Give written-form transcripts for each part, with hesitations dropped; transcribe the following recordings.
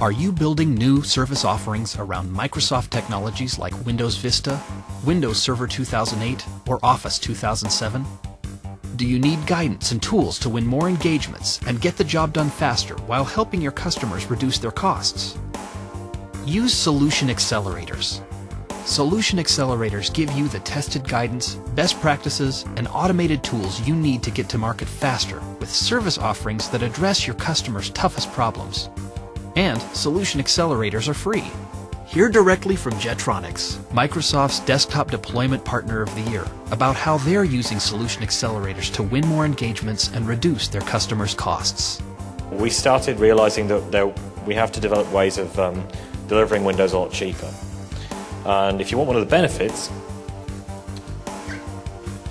Are you building new service offerings around Microsoft technologies like Windows Vista, Windows Server 2008, or Office 2007? Do you need guidance and tools to win more engagements and get the job done faster while helping your customers reduce their costs? Use Solution Accelerators. Solution Accelerators give you the tested guidance, best practices, and automated tools you need to get to market faster with service offerings that address your customers' toughest problems. And Solution Accelerators are free. Hear directly from Jetronics, Microsoft's desktop deployment partner of the year, about how they're using Solution Accelerators to win more engagements and reduce their customers' costs. We started realizing that we have to develop ways of delivering Windows a lot cheaper. And if you want one of the benefits,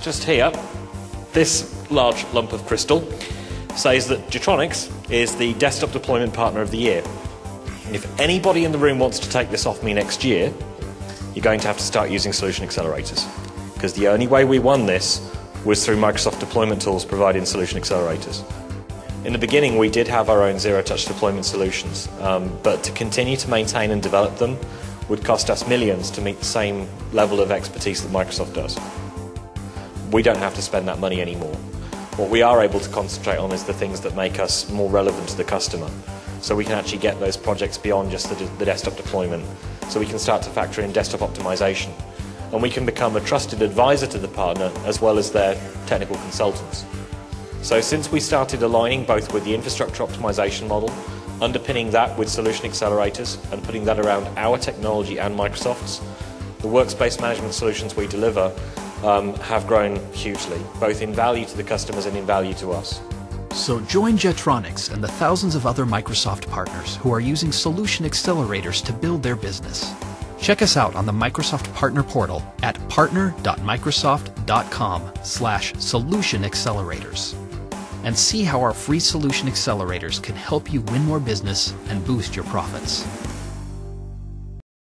just here, this large lump of crystal says that Jetronics is the desktop deployment partner of the year. And if anybody in the room wants to take this off me next year, you're going to have to start using Solution Accelerators. Because the only way we won this was through Microsoft Deployment Tools providing Solution Accelerators. In the beginning, we did have our own zero-touch deployment solutions, but to continue to maintain and develop them would cost us millions to meet the same level of expertise that Microsoft does. We don't have to spend that money anymore. What we are able to concentrate on is the things that make us more relevant to the customer. So we can actually get those projects beyond just the desktop deployment. So we can start to factor in desktop optimization. And we can become a trusted advisor to the partner as well as their technical consultants. So since we started aligning both with the infrastructure optimization model, underpinning that with Solution Accelerators and putting that around our technology and Microsoft's, the workspace management solutions we deliver have grown hugely, both in value to the customers and in value to us. So join Jetronics and the thousands of other Microsoft partners who are using Solution Accelerators to build their business. Check us out on the Microsoft Partner Portal at partner.microsoft.com/Solution Accelerators and see how our free Solution Accelerators can help you win more business and boost your profits.